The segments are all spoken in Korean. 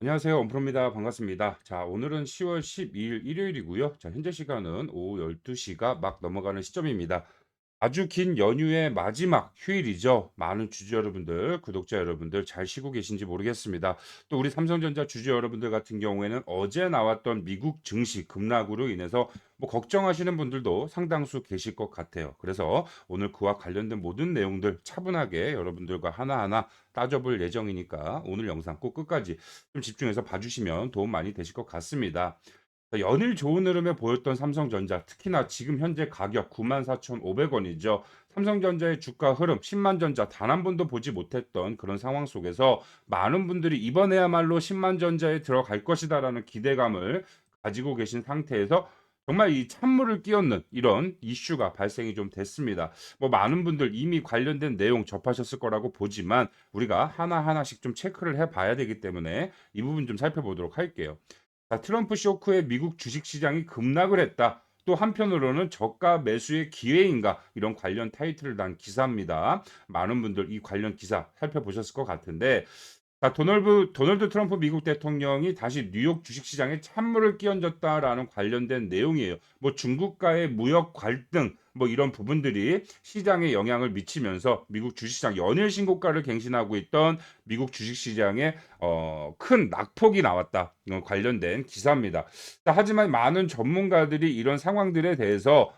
안녕하세요. 엄프로입니다. 반갑습니다. 자, 오늘은 10월 12일 일요일이고요. 자, 현재 시간은 오후 12시가 막 넘어가는 시점입니다. 아주 긴 연휴의 마지막 휴일이죠. 많은 주주 여러분들, 구독자 여러분들 잘 쉬고 계신지 모르겠습니다. 또 우리 삼성전자 주주 여러분들 같은 경우에는 어제 나왔던 미국 증시 급락으로 인해서 뭐 걱정하시는 분들도 상당수 계실 것 같아요. 그래서 오늘 그와 관련된 모든 내용들 차분하게 여러분들과 하나하나 따져볼 예정이니까 오늘 영상 꼭 끝까지 좀 집중해서 봐주시면 도움 많이 되실 것 같습니다. 연일 좋은 흐름에 보였던 삼성전자, 특히나 지금 현재 가격 94,500원이죠. 삼성전자의 주가 흐름, 10만 전자 단 한 번도 보지 못했던 그런 상황 속에서 많은 분들이 이번에야말로 10만 전자에 들어갈 것이다라는 기대감을 가지고 계신 상태에서 정말 이 찬물을 끼얹는 이런 이슈가 발생이 좀 됐습니다. 뭐 많은 분들 이미 관련된 내용 접하셨을 거라고 보지만 우리가 하나하나씩 좀 체크를 해 봐야 되기 때문에 이 부분 좀 살펴보도록 할게요. 자, 트럼프 쇼크에 미국 주식시장이 급락을 했다. 또 한편으로는 저가 매수의 기회인가 이런 관련 타이틀을 단 기사입니다. 많은 분들 이 관련 기사 살펴보셨을 것 같은데 자, 도널드 트럼프 미국 대통령이 다시 뉴욕 주식시장에 찬물을 끼얹었다라는 관련된 내용이에요. 뭐 중국과의 무역 갈등 뭐 이런 부분들이 시장에 영향을 미치면서 미국 주식시장 연일 신고가를 갱신하고 있던 미국 주식시장에 큰 낙폭이 나왔다. 이건 관련된 기사입니다. 자, 하지만 많은 전문가들이 이런 상황들에 대해서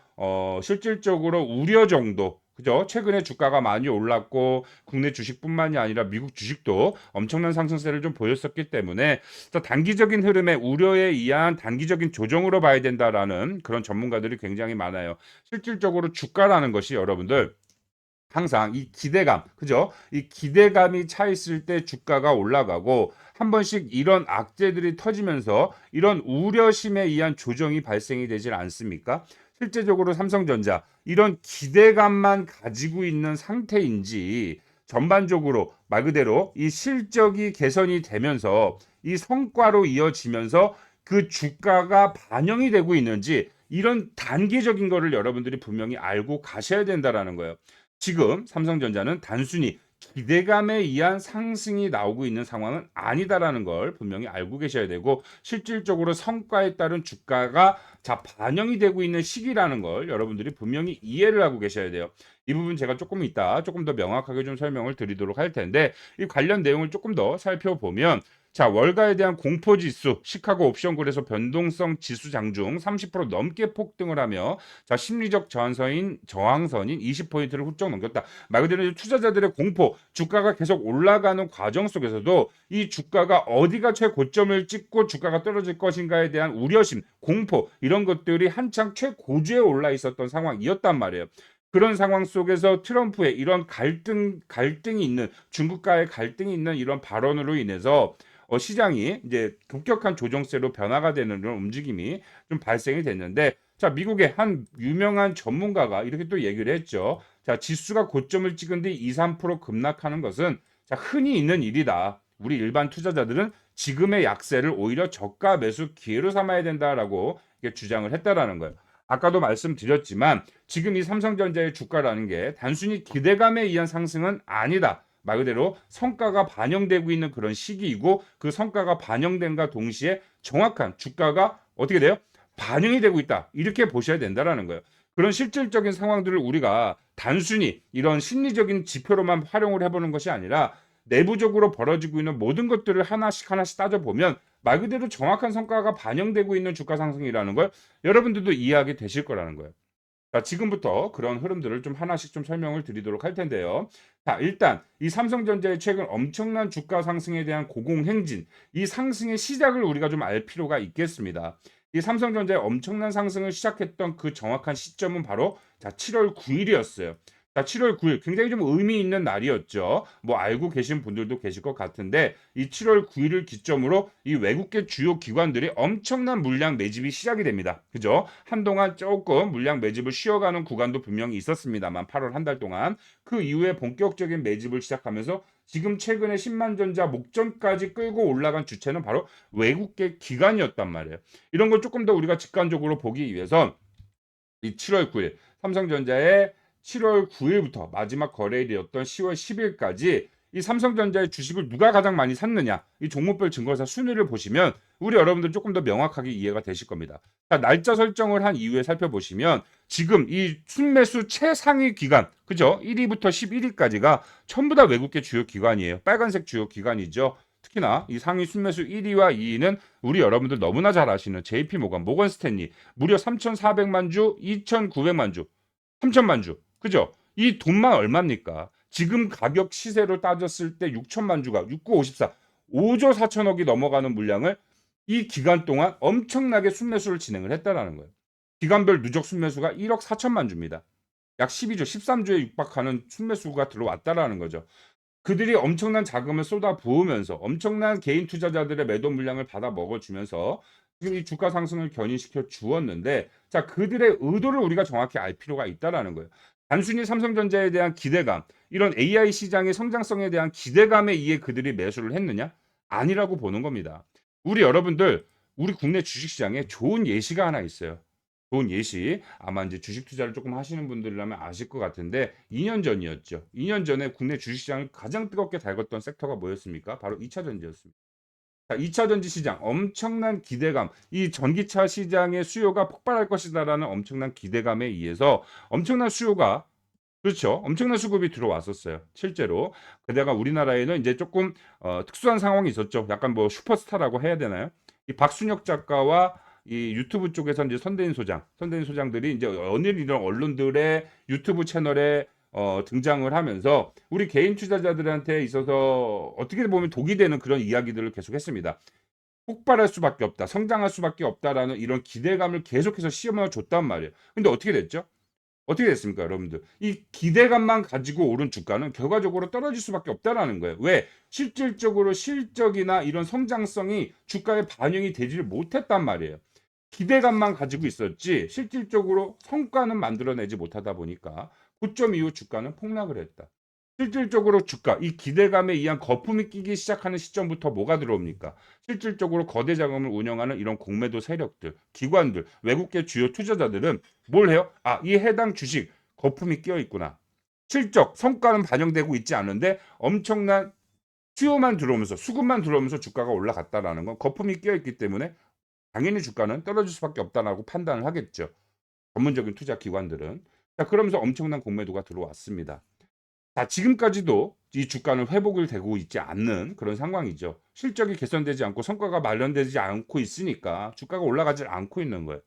실질적으로 우려 정도 그죠? 최근에 주가가 많이 올랐고 국내 주식뿐만이 아니라 미국 주식도 엄청난 상승세를 좀 보였었기 때문에 단기적인 흐름에 우려에 의한 단기적인 조정으로 봐야 된다라는 그런 전문가들이 굉장히 많아요. 실질적으로 주가라는 것이 여러분들 항상 이 기대감, 그죠? 이 기대감이 차 있을 때 주가가 올라가고 한 번씩 이런 악재들이 터지면서 이런 우려심에 의한 조정이 발생이 되질 않습니까? 실제적으로 삼성전자 이런 기대감만 가지고 있는 상태인지 전반적으로 말 그대로 이 실적이 개선이 되면서 이 성과로 이어지면서 그 주가가 반영이 되고 있는지 이런 단기적인 거를 여러분들이 분명히 알고 가셔야 된다라는 거예요. 지금 삼성전자는 단순히 기대감에 의한 상승이 나오고 있는 상황은 아니다라는 걸 분명히 알고 계셔야 되고 실질적으로 성과에 따른 주가가 반영이 되고 있는 시기라는 걸 여러분들이 분명히 이해를 하고 계셔야 돼요. 이 부분 제가 조금 이따 조금 더 명확하게 좀 설명을 드리도록 할 텐데 이 관련 내용을 조금 더 살펴보면 자, 월가에 대한 공포 지수, 시카고 옵션 거래소 변동성 지수 장중 30% 넘게 폭등을 하며 자, 심리적 저항선인 20포인트를 훌쩍 넘겼다. 말 그대로 투자자들의 공포, 주가가 계속 올라가는 과정 속에서도 이 주가가 어디가 최고점을 찍고 주가가 떨어질 것인가에 대한 우려심, 공포 이런 것들이 한창 최고조에 올라 있었던 상황이었단 말이에요. 그런 상황 속에서 트럼프의 이런 갈등이 있는 중국과의 갈등이 있는 이런 발언으로 인해서 시장이 이제 급격한 조정세로 변화가 되는 그런 움직임이 좀 발생이 됐는데 자, 미국의 한 유명한 전문가가 이렇게 또 얘기를 했죠. 자, 지수가 고점을 찍은 뒤 2, 3% 급락하는 것은 자, 흔히 있는 일이다. 우리 일반 투자자들은 지금의 약세를 오히려 저가 매수 기회로 삼아야 된다라고 주장을 했다라는 거예요. 아까도 말씀드렸지만 지금 이 삼성전자의 주가라는 게 단순히 기대감에 의한 상승은 아니다. 말 그대로 성과가 반영되고 있는 그런 시기이고 그 성과가 반영된과 동시에 정확한 주가가 어떻게 돼요? 반영이 되고 있다. 이렇게 보셔야 된다라는 거예요. 그런 실질적인 상황들을 우리가 단순히 이런 심리적인 지표로만 활용을 해보는 것이 아니라 내부적으로 벌어지고 있는 모든 것들을 하나씩 하나씩 따져보면 말 그대로 정확한 성과가 반영되고 있는 주가 상승이라는 걸 여러분들도 이해하게 되실 거라는 거예요. 자, 지금부터 그런 흐름들을 좀 하나씩 좀 설명을 드리도록 할 텐데요. 자, 일단 이 삼성전자의 최근 엄청난 주가 상승에 대한 고공행진, 이 상승의 시작을 우리가 좀 알 필요가 있겠습니다. 이 삼성전자의 엄청난 상승을 시작했던 그 정확한 시점은 바로 자, 7월 9일이었어요. 자, 7월 9일 굉장히 좀 의미 있는 날이었죠. 뭐 알고 계신 분들도 계실 것 같은데 이 7월 9일을 기점으로 이 외국계 주요 기관들이 엄청난 물량 매집이 시작이 됩니다. 그죠? 한동안 조금 물량 매집을 쉬어가는 구간도 분명히 있었습니다만 8월 한 달 동안 그 이후에 본격적인 매집을 시작하면서 지금 최근에 10만 전자 목전까지 끌고 올라간 주체는 바로 외국계 기관이었단 말이에요. 이런 걸 조금 더 우리가 직관적으로 보기 위해서 이 7월 9일 삼성전자의 7월 9일부터 마지막 거래일이었던 10월 10일까지 이 삼성전자의 주식을 누가 가장 많이 샀느냐, 이 종목별 증거사 순위를 보시면 우리 여러분들 조금 더 명확하게 이해가 되실 겁니다. 자, 날짜 설정을 한 이후에 살펴보시면 지금 이 순매수 최상위 기간, 그죠? 1위부터 11위까지가 전부 다 외국계 주요 기관이에요. 빨간색 주요 기관이죠. 특히나 이 상위 순매수 1위와 2위는 우리 여러분들 너무나 잘 아시는 JP모건, 모건스탠리 무려 3,400만 주, 2,900만 주, 3천만 주. 그죠? 이 돈만 얼마입니까? 지금 가격 시세로 따졌을 때 6천만 주가 6954 5조 4천억이 넘어가는 물량을 이 기간 동안 엄청나게 순매수를 진행을 했다라는 거예요. 기간별 누적 순매수가 1억 4천만 주입니다. 약 12조, 13조에 육박하는 순매수가 들어왔다라는 거죠. 그들이 엄청난 자금을 쏟아 부으면서 엄청난 개인 투자자들의 매도 물량을 받아 먹어주면서 지금 이 주가 상승을 견인시켜 주었는데, 자, 그들의 의도를 우리가 정확히 알 필요가 있다라는 거예요. 단순히 삼성전자에 대한 기대감, 이런 AI 시장의 성장성에 대한 기대감에 의해 그들이 매수를 했느냐? 아니라고 보는 겁니다. 우리 여러분들, 우리 국내 주식시장에 좋은 예시가 하나 있어요. 좋은 예시. 아마 이제 주식 투자를 조금 하시는 분들이라면 아실 것 같은데 2년 전이었죠. 2년 전에 국내 주식시장을 가장 뜨겁게 달궜던 섹터가 뭐였습니까? 바로 2차 전지였습니다. 자, 2차 전지 시장 엄청난 기대감, 이 전기차 시장의 수요가 폭발할 것이다라는 엄청난 기대감에 의해서 엄청난 수요가, 그렇죠, 엄청난 수급이 들어왔었어요. 실제로. 게다가 우리나라에는 이제 조금 특수한 상황이 있었죠. 약간 뭐 슈퍼스타라고 해야 되나요? 이 박순혁 작가와 이 유튜브 쪽에서 이제 선대인 소장들이 이제 어느 이런 언론들의 유튜브 채널에 등장을 하면서 우리 개인 투자자들한테 있어서 어떻게 보면 독이 되는 그런 이야기들을 계속했습니다. 폭발할 수밖에 없다, 성장할 수밖에 없다라는 이런 기대감을 계속해서 씌워만 줬단 말이에요. 근데 어떻게 됐죠? 어떻게 됐습니까, 여러분들? 이 기대감만 가지고 오른 주가는 결과적으로 떨어질 수밖에 없다라는 거예요. 왜? 실질적으로 실적이나 이런 성장성이 주가에 반영이 되지를 못했단 말이에요. 기대감만 가지고 있었지 실질적으로 성과는 만들어내지 못하다 보니까 고점 이후 주가는 폭락을 했다. 실질적으로 주가, 이 기대감에 의한 거품이 끼기 시작하는 시점부터 뭐가 들어옵니까? 실질적으로 거대 자금을 운영하는 이런 공매도 세력들, 기관들, 외국계 주요 투자자들은 뭘 해요? 아, 이 해당 주식 거품이 끼어 있구나. 실적, 성과는 반영되고 있지 않은데 엄청난 수요만 들어오면서, 수급만 들어오면서 주가가 올라갔다라는 건 거품이 끼어 있기 때문에 당연히 주가는 떨어질 수밖에 없다라고 판단을 하겠죠. 전문적인 투자 기관들은. 자, 그러면서 엄청난 공매도가 들어왔습니다. 자, 지금까지도 이 주가는 회복을 되고 있지 않는 그런 상황이죠. 실적이 개선되지 않고 성과가 마련되지 않고 있으니까 주가가 올라가지 않고 있는 거예요.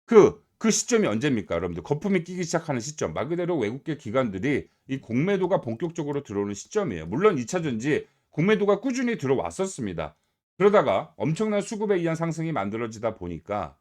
그 시점이 언제입니까, 여러분들? 거품이 끼기 시작하는 시점. 말 그대로 외국계 기관들이 이 공매도가 본격적으로 들어오는 시점이에요. 물론 2차 전지 공매도가 꾸준히 들어왔었습니다. 그러다가 엄청난 수급에 의한 상승이 만들어지다 보니까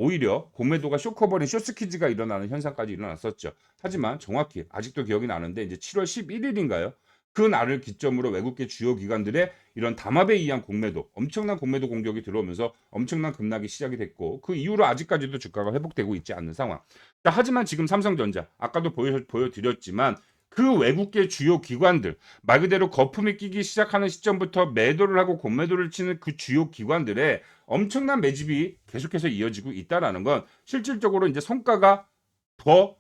오히려 공매도가 쇼커버린 쇼스퀴즈가 일어나는 현상까지 일어났었죠. 하지만 정확히 아직도 기억이 나는데 이제 7월 11일인가요? 그 날을 기점으로 외국계 주요 기관들의 이런 담합에 의한 공매도, 엄청난 공매도 공격이 들어오면서 엄청난 급락이 시작이 됐고 그 이후로 아직까지도 주가가 회복되고 있지 않는 상황. 자, 하지만 지금 삼성전자 아까도 보여드렸지만 그 외국계 주요 기관들, 말 그대로 거품이 끼기 시작하는 시점부터 매도를 하고 공매도를 치는 그 주요 기관들의 엄청난 매집이 계속해서 이어지고 있다라는 건 실질적으로 이제 성과가 더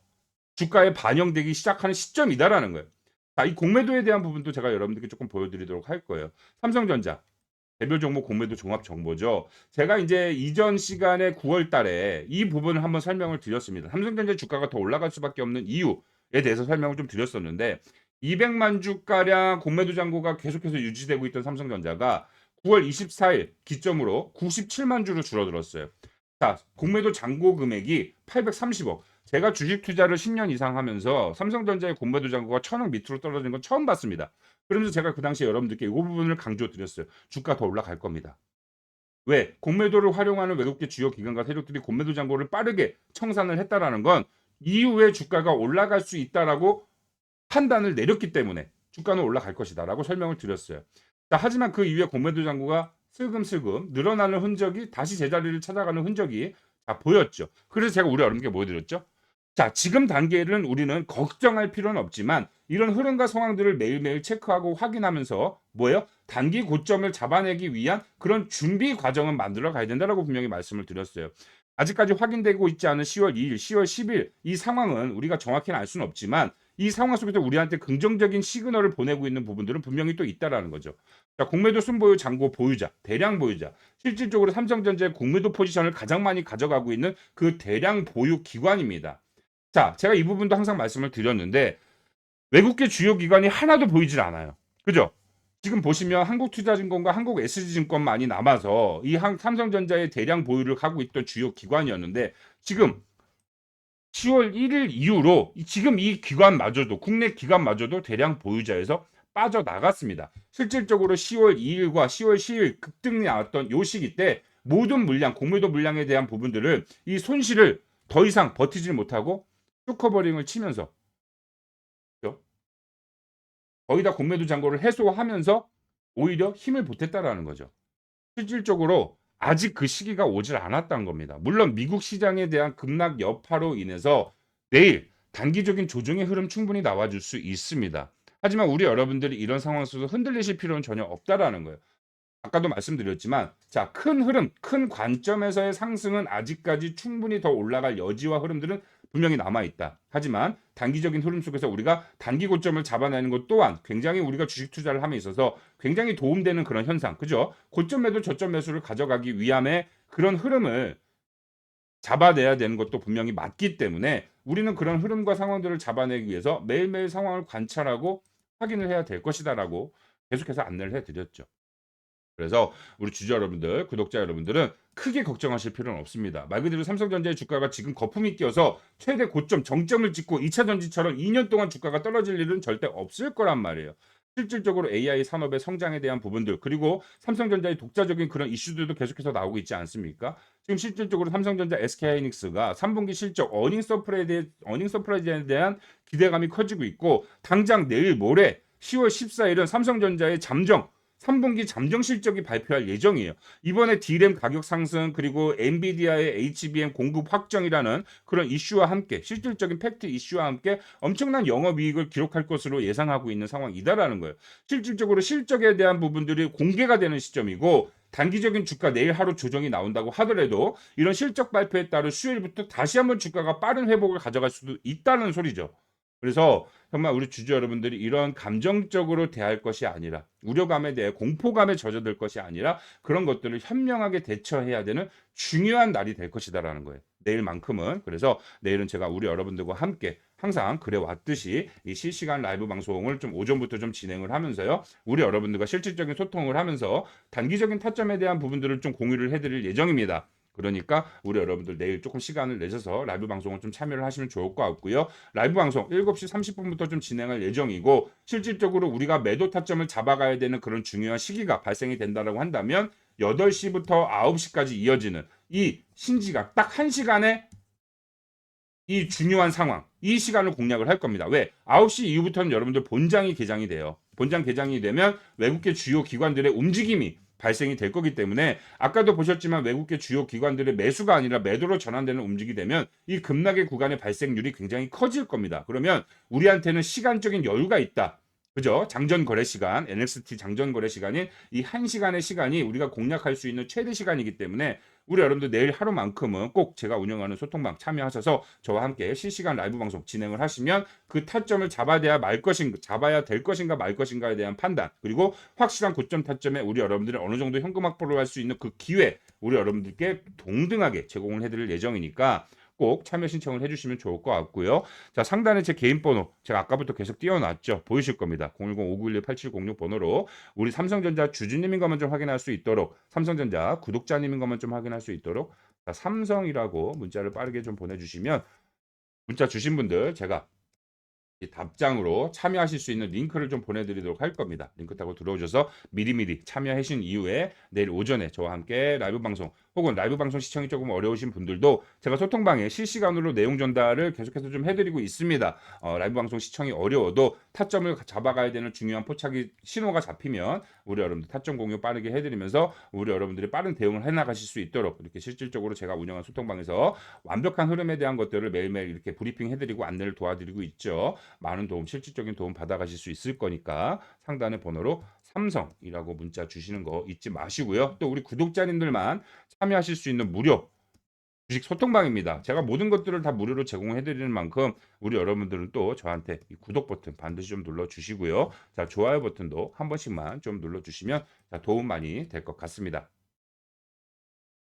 주가에 반영되기 시작하는 시점이다라는 거예요. 자, 이 공매도에 대한 부분도 제가 여러분들께 조금 보여드리도록 할 거예요. 삼성전자 개별 종목 공매도 종합 정보죠. 제가 이제 이전 시간에 9월 달에 이 부분을 한번 설명을 드렸습니다. 삼성전자 주가가 더 올라갈 수밖에 없는 이유에 대해서 설명을 좀 드렸었는데 200만 주가량 공매도 잔고가 계속해서 유지되고 있던 삼성전자가 9월 24일 기점으로 97만 주로 줄어들었어요. 자, 공매도 잔고 금액이 830억. 제가 주식 투자를 10년 이상 하면서 삼성전자의 공매도 잔고가 1000억 밑으로 떨어진 건 처음 봤습니다. 그러면서 제가 그 당시에 여러분들께 이 부분을 강조드렸어요. 주가 더 올라갈 겁니다. 왜? 공매도를 활용하는 외국계 주요 기관과 세력들이 공매도 잔고를 빠르게 청산을 했다라는 건 이후에 주가가 올라갈 수 있다라고 판단을 내렸기 때문에 주가는 올라갈 것이다라고 설명을 드렸어요. 자, 하지만 그 이후에 공매도 잔고가 슬금슬금 늘어나는 흔적이 다시 제자리를 찾아가는 흔적이 보였죠. 그래서 제가 우리 여러분께 보여드렸죠. 자, 지금 단계는 우리는 걱정할 필요는 없지만 이런 흐름과 상황들을 매일매일 체크하고 확인하면서 뭐예요? 단기 고점을 잡아내기 위한 그런 준비 과정을 만들어 가야 된다라고 분명히 말씀을 드렸어요. 아직까지 확인되고 있지 않은 10월 2일, 10월 10일 이 상황은 우리가 정확히는 알 수는 없지만 이 상황 속에서 우리한테 긍정적인 시그널을 보내고 있는 부분들은 분명히 또 있다라는 거죠. 자, 공매도 순보유 잔고 보유자, 대량 보유자. 실질적으로 삼성전자의 공매도 포지션을 가장 많이 가져가고 있는 그 대량 보유 기관입니다. 자, 제가 이 부분도 항상 말씀을 드렸는데 외국계 주요 기관이 하나도 보이질 않아요. 그죠? 지금 보시면 한국투자증권과 한국 SG증권만이 남아서 이 삼성전자의 대량 보유를 하고 있던 주요 기관이었는데 지금 10월 1일 이후로 지금 이 기관마저도 국내 기관마저도 대량 보유자에서 빠져나갔습니다. 실질적으로 10월 2일과 10월 10일 급등이 나왔던 요 시기 때 모든 물량, 공매도 물량에 대한 부분들을 이 손실을 더 이상 버티지 못하고 쇼커버링을 치면서 거의 다 공매도 잔고를 해소하면서 오히려 힘을 보탰다라는 거죠. 실질적으로 아직 그 시기가 오질 않았다는 겁니다. 물론 미국 시장에 대한 급락 여파로 인해서 내일 단기적인 조정의 흐름 충분히 나와줄 수 있습니다. 하지만 우리 여러분들이 이런 상황 속에서 흔들리실 필요는 전혀 없다라는 거예요. 아까도 말씀드렸지만 자, 큰 흐름, 큰 관점에서의 상승은 아직까지 충분히 더 올라갈 여지와 흐름들은 분명히 남아 있다. 하지만 단기적인 흐름 속에서 우리가 단기 고점을 잡아내는 것 또한 굉장히 우리가 주식 투자를 함에 있어서 굉장히 도움되는 그런 현상. 그죠? 고점 매도 저점 매수를 가져가기 위함의 그런 흐름을 잡아내야 되는 것도 분명히 맞기 때문에 우리는 그런 흐름과 상황들을 잡아내기 위해서 매일매일 상황을 관찰하고 확인을 해야 될 것이다라고 계속해서 안내를 해드렸죠. 그래서 우리 주주 여러분들, 구독자 여러분들은 크게 걱정하실 필요는 없습니다. 말 그대로 삼성전자의 주가가 지금 거품이 끼어서 최대 고점 정점을 찍고 2차 전지처럼 2년 동안 주가가 떨어질 일은 절대 없을 거란 말이에요. 실질적으로 AI 산업의 성장에 대한 부분들 그리고 삼성전자의 독자적인 그런 이슈들도 계속해서 나오고 있지 않습니까? 지금 실질적으로 삼성전자 SK하이닉스가 3분기 실적 어닝 서프라이즈에 대한 기대감이 커지고 있고 당장 내일 모레 10월 14일은 삼성전자의 잠정 3분기 잠정 실적이 발표할 예정이에요. 이번에 D램 가격 상승 그리고 엔비디아의 HBM 공급 확정이라는 그런 이슈와 함께 실질적인 팩트 이슈와 함께 엄청난 영업이익을 기록할 것으로 예상하고 있는 상황이다라는 거예요. 실질적으로 실적에 대한 부분들이 공개가 되는 시점이고 단기적인 주가 내일 하루 조정이 나온다고 하더라도 이런 실적 발표에 따른 수요일부터 다시 한번 주가가 빠른 회복을 가져갈 수도 있다는 소리죠. 그래서 정말 우리 주주 여러분들이 이런 감정적으로 대할 것이 아니라 우려감에 대해 공포감에 젖어들 것이 아니라 그런 것들을 현명하게 대처해야 되는 중요한 날이 될 것이다라는 거예요. 내일만큼은. 그래서 내일은 제가 우리 여러분들과 함께 항상 그래 왔듯이 이 실시간 라이브 방송을 좀 오전부터 좀 진행을 하면서요. 우리 여러분들과 실질적인 소통을 하면서 단기적인 타점에 대한 부분들을 좀 공유를 해드릴 예정입니다. 그러니까 우리 여러분들 내일 조금 시간을 내셔서 라이브 방송을 좀 참여를 하시면 좋을 것 같고요. 라이브 방송 7시 30분부터 좀 진행할 예정이고 실질적으로 우리가 매도 타점을 잡아가야 되는 그런 중요한 시기가 발생이 된다고 한다면 8시부터 9시까지 이어지는 이 신지각 딱 1시간에 이 중요한 상황, 이 시간을 공략을 할 겁니다. 왜? 9시 이후부터는 여러분들 본장이 개장이 돼요. 본장 개장이 되면 외국계 주요 기관들의 움직임이 발생이 될 거기 때문에 아까도 보셨지만 외국계 주요 기관들의 매수가 아니라 매도로 전환되는 움직이 되면 이 급락의 구간의 발생률이 굉장히 커질 겁니다. 그러면 우리한테는 시간적인 여유가 있다. 그죠? 장전 거래 시간, NXT 장전 거래 시간인 이 1시간의 시간이 우리가 공략할 수 있는 최대 시간이기 때문에 우리 여러분들 내일 하루만큼은 꼭 제가 운영하는 소통방 참여하셔서 저와 함께 실시간 라이브 방송 진행을 하시면 그 타점을 잡아야 될 것인가 말 것인가에 대한 판단 그리고 확실한 고점 타점에 우리 여러분들이 어느 정도 현금 확보를 할 수 있는 그 기회 우리 여러분들께 동등하게 제공을 해드릴 예정이니까 꼭 참여 신청을 해주시면 좋을 것 같고요. 자, 상단에 제 개인 번호 제가 아까부터 계속 띄워놨죠. 보이실 겁니다. 010-5911-8706 번호로 우리 삼성전자 주주님인 것만 좀 확인할 수 있도록 삼성전자 구독자님인 것만 좀 확인할 수 있도록 자, 삼성이라고 문자를 빠르게 좀 보내주시면 문자 주신 분들 제가 이 답장으로 참여하실 수 있는 링크를 좀 보내드리도록 할 겁니다. 링크 타고 들어오셔서 미리미리 참여하신 이후에 내일 오전에 저와 함께 라이브 방송 혹은 라이브 방송 시청이 조금 어려우신 분들도 제가 소통방에 실시간으로 내용 전달을 계속해서 좀 해드리고 있습니다. 라이브 방송 시청이 어려워도 타점을 잡아가야 되는 중요한 포착이 신호가 잡히면 우리 여러분들 타점 공유 빠르게 해드리면서 우리 여러분들이 빠른 대응을 해나가실 수 있도록 이렇게 실질적으로 제가 운영한 소통방에서 완벽한 흐름에 대한 것들을 매일매일 이렇게 브리핑 해드리고 안내를 도와드리고 있죠. 많은 도움, 실질적인 도움 받아가실 수 있을 거니까 상단의 번호로 삼성이라고 문자 주시는 거 잊지 마시고요. 또 우리 구독자님들만 참여하실 수 있는 무료 주식 소통방입니다. 제가 모든 것들을 다 무료로 제공해 드리는 만큼 우리 여러분들은 또 저한테 이 구독 버튼 반드시 좀 눌러 주시고요. 자, 좋아요 버튼도 한 번씩만 좀 눌러 주시면 자, 도움 많이 될 것 같습니다.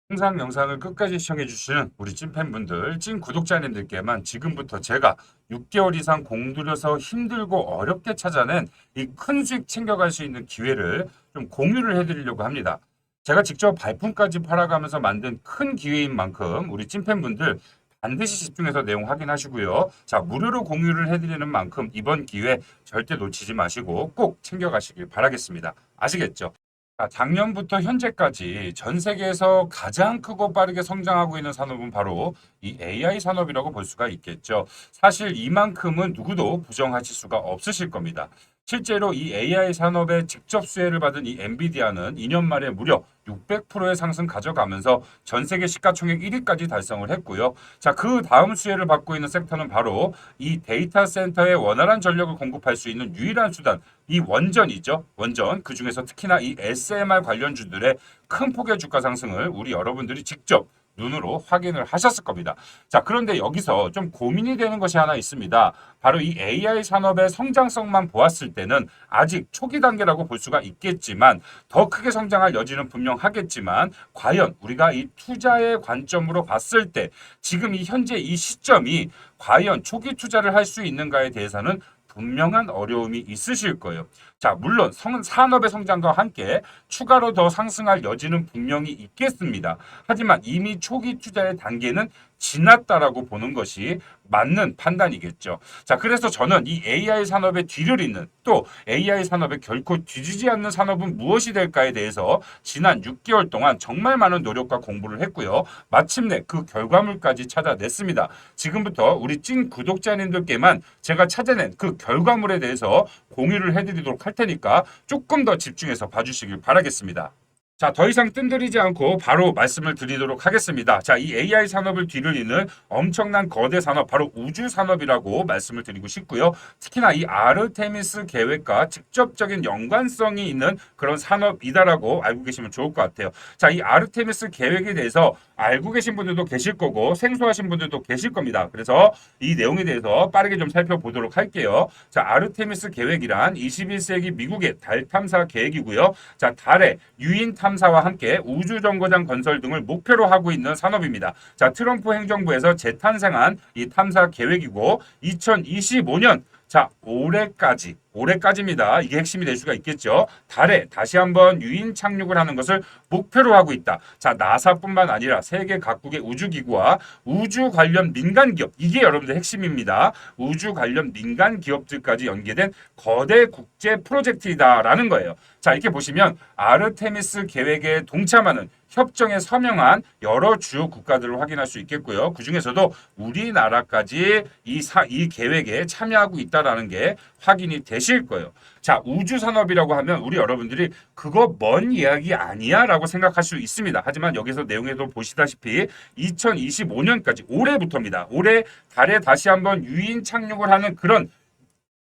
항상 영상을 끝까지 시청해 주시는 우리 찐팬분들, 찐 구독자님들께만 지금부터 제가 6개월 이상 공들여서 힘들고 어렵게 찾아낸 이 큰 수익 챙겨갈 수 있는 기회를 좀 공유를 해드리려고 합니다. 제가 직접 발품까지 팔아가면서 만든 큰 기회인 만큼 우리 찐팬분들 반드시 집중해서 내용 확인하시고요. 자, 무료로 공유를 해드리는 만큼 이번 기회 절대 놓치지 마시고 꼭 챙겨가시길 바라겠습니다. 아시겠죠? 작년부터 현재까지 전 세계에서 가장 크고 빠르게 성장하고 있는 산업은 바로 이 AI 산업이라고 볼 수가 있겠죠. 사실 이만큼은 누구도 부정하실 수가 없으실 겁니다. 실제로 이 AI 산업에 직접 수혜를 받은 이 엔비디아는 2년 만에 무려 600%의 상승 가져가면서 전 세계 시가총액 1위까지 달성을 했고요. 자, 그 다음 수혜를 받고 있는 섹터는 바로 이 데이터 센터에 원활한 전력을 공급할 수 있는 유일한 수단, 이 원전이죠. 원전. 그 중에서 특히나 이 SMR 관련주들의 큰 폭의 주가 상승을 우리 여러분들이 직접 눈으로 확인을 하셨을 겁니다. 자, 그런데 여기서 좀 고민이 되는 것이 하나 있습니다. 바로 이 AI 산업의 성장성만 보았을 때는 아직 초기 단계라고 볼 수가 있겠지만 더 크게 성장할 여지는 분명하겠지만 과연 우리가 이 투자의 관점으로 봤을 때 지금 이 현재 이 시점이 과연 초기 투자를 할 수 있는가에 대해서는 분명한 어려움이 있으실 거예요. 자, 물론 산업의 성장과 함께 추가로 더 상승할 여지는 분명히 있겠습니다. 하지만 이미 초기 투자의 단계는 지났다라고 보는 것이 맞는 판단이겠죠. 자, 그래서 저는 이 AI 산업의 뒤를 잇는 또 AI 산업에 결코 뒤지지 않는 산업은 무엇이 될까에 대해서 지난 6개월 동안 정말 많은 노력과 공부를 했고요. 마침내 그 결과물까지 찾아냈습니다. 지금부터 우리 찐 구독자님들께만 제가 찾아낸 그 결과물에 대해서 공유를 해드리도록 할 테니까 조금 더 집중해서 봐주시길 바라겠습니다. 자, 더 이상 뜸들이지 않고 바로 말씀을 드리도록 하겠습니다. 자, 이 AI 산업을 뒤를 잇는 엄청난 거대 산업, 바로 우주 산업이라고 말씀을 드리고 싶고요. 특히나 이 아르테미스 계획과 직접적인 연관성이 있는 그런 산업이다라고 알고 계시면 좋을 것 같아요. 자, 이 아르테미스 계획에 대해서 알고 계신 분들도 계실 거고 생소하신 분들도 계실 겁니다. 그래서 이 내용에 대해서 빠르게 좀 살펴보도록 할게요. 자, 아르테미스 계획이란 21세기 미국의 달 탐사 계획이고요. 자, 달에 유인 탐사와 함께 우주정거장 건설 등을 목표로 하고 있는 산업입니다. 자, 트럼프 행정부에서 재탄생한 이 탐사 계획이고 2025년 자, 올해까지입니다. 이게 핵심이 될 수가 있겠죠. 달에 다시 한번 유인 착륙을 하는 것을 목표로 하고 있다. 자, 나사뿐만 아니라 세계 각국의 우주기구와 우주 관련 민간 기업, 이게 여러분들 핵심입니다. 우주 관련 민간 기업들까지 연계된 거대 국제 프로젝트이다라는 거예요. 자, 이렇게 보시면 아르테미스 계획에 동참하는 협정에 서명한 여러 주요 국가들을 확인할 수 있겠고요. 그 중에서도 우리나라까지 이 계획에 참여하고 있다라는 게 확인이 되실 거예요. 자, 우주 산업이라고 하면 우리 여러분들이 그거 먼 이야기 아니야라고 생각할 수 있습니다. 하지만 여기서 내용에도 보시다시피 2025년까지 올해부터입니다. 올해 달에 다시 한번 유인 착륙을 하는 그런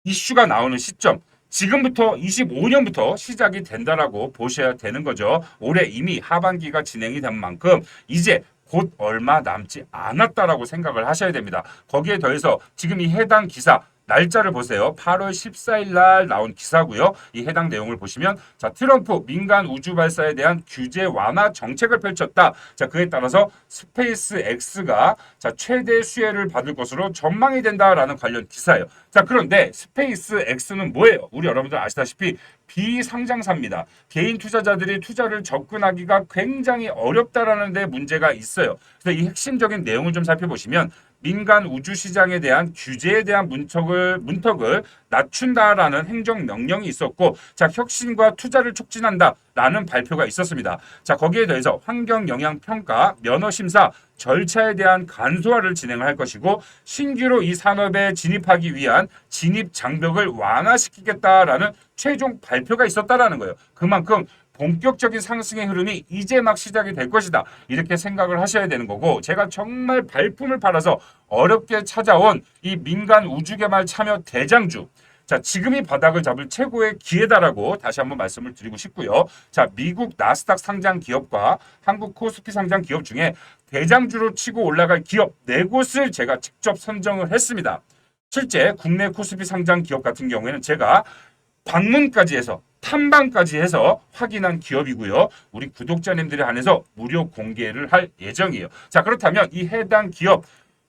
이슈가 나오는 시점. 지금부터 25년부터 시작이 된다라고 보셔야 되는 거죠. 올해 이미 하반기가 진행이 된 만큼 이제 곧 얼마 남지 않았다라고 생각을 하셔야 됩니다. 거기에 더해서 지금 이 해당 기사 날짜를 보세요. 8월 14일 날 나온 기사고요. 이 해당 내용을 보시면 자, 트럼프 민간 우주 발사에 대한 규제 완화 정책을 펼쳤다. 자, 그에 따라서 스페이스 X가 자, 최대 수혜를 받을 것으로 전망이 된다라는 관련 기사예요. 자, 그런데 스페이스 X는 뭐예요? 우리 여러분들 아시다시피 비상장사입니다. 개인 투자자들이 투자를 접근하기가 굉장히 어렵다라는 데 문제가 있어요. 그래서 이 핵심적인 내용을 좀 살펴보시면 민간 우주 시장에 대한 규제에 대한 문턱을 낮춘다라는 행정 명령이 있었고, 자, 혁신과 투자를 촉진한다라는 발표가 있었습니다. 자, 거기에 더해서 환경 영향 평가, 면허 심사 절차에 대한 간소화를 진행을 할 것이고, 신규로 이 산업에 진입하기 위한 진입 장벽을 완화시키겠다라는 최종 발표가 있었다라는 거예요. 그만큼 본격적인 상승의 흐름이 이제 막 시작이 될 것이다. 이렇게 생각을 하셔야 되는 거고, 제가 정말 발품을 팔아서 어렵게 찾아온 이 민간 우주개발 참여 대장주, 자, 지금이 바닥을 잡을 최고의 기회다라고 다시 한번 말씀을 드리고 싶고요. 자, 미국 나스닥 상장 기업과 한국 코스피 상장 기업 중에 대장주로 치고 올라갈 기업 4곳을 제가 직접 선정을 했습니다. 실제 국내 코스피 상장 기업 같은 경우에는 제가 방문까지 해서 탐방까지 해서 확인한 기업이고요. 우리 구독자님들에 한해서 무료 공개를 할 예정이에요. 자, 그렇다면 이 해당 기업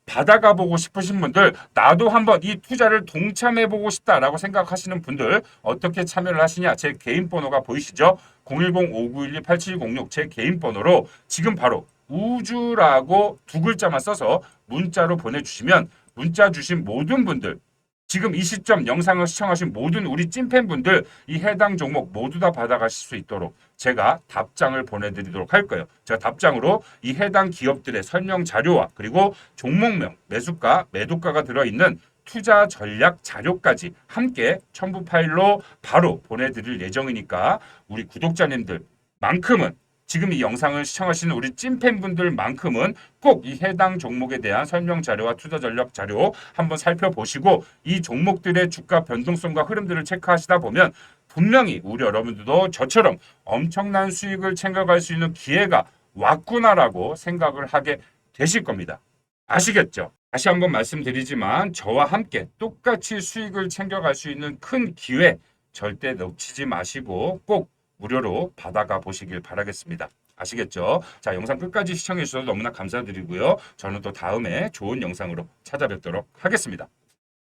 받아가 보고 싶으신 분들, 나도 한번 이 투자를 동참해 보고 싶다라고 생각하시는 분들 어떻게 참여를 하시냐? 제 개인 번호가 보이시죠? 010-5912-8706 제 개인 번호로 지금 바로 우주라고 2글자만 써서 문자로 보내주시면 문자 주신 모든 분들, 지금 이 시점 영상을 시청하신 모든 우리 찐팬분들 이 해당 종목 모두 다 받아가실 수 있도록 제가 답장을 보내드리도록 할 거예요. 제가 답장으로 이 해당 기업들의 설명 자료와 그리고 종목명, 매수가, 매도가가 들어있는 투자 전략 자료까지 함께 첨부 파일로 바로 보내드릴 예정이니까 우리 구독자님들만큼은 지금 이 영상을 시청하시는 우리 찐팬분들만큼은 꼭 이 해당 종목에 대한 설명 자료와 투자 전략 자료 한번 살펴보시고 이 종목들의 주가 변동성과 흐름들을 체크하시다 보면 분명히 우리 여러분들도 저처럼 엄청난 수익을 챙겨갈 수 있는 기회가 왔구나라고 생각을 하게 되실 겁니다. 아시겠죠? 다시 한번 말씀드리지만 저와 함께 똑같이 수익을 챙겨갈 수 있는 큰 기회 절대 놓치지 마시고 꼭 무료로 받아가 보시길 바라겠습니다. 아시겠죠? 자, 영상 끝까지 시청해 주셔서 너무나 감사드리고요. 저는 또 다음에 좋은 영상으로 찾아뵙도록 하겠습니다.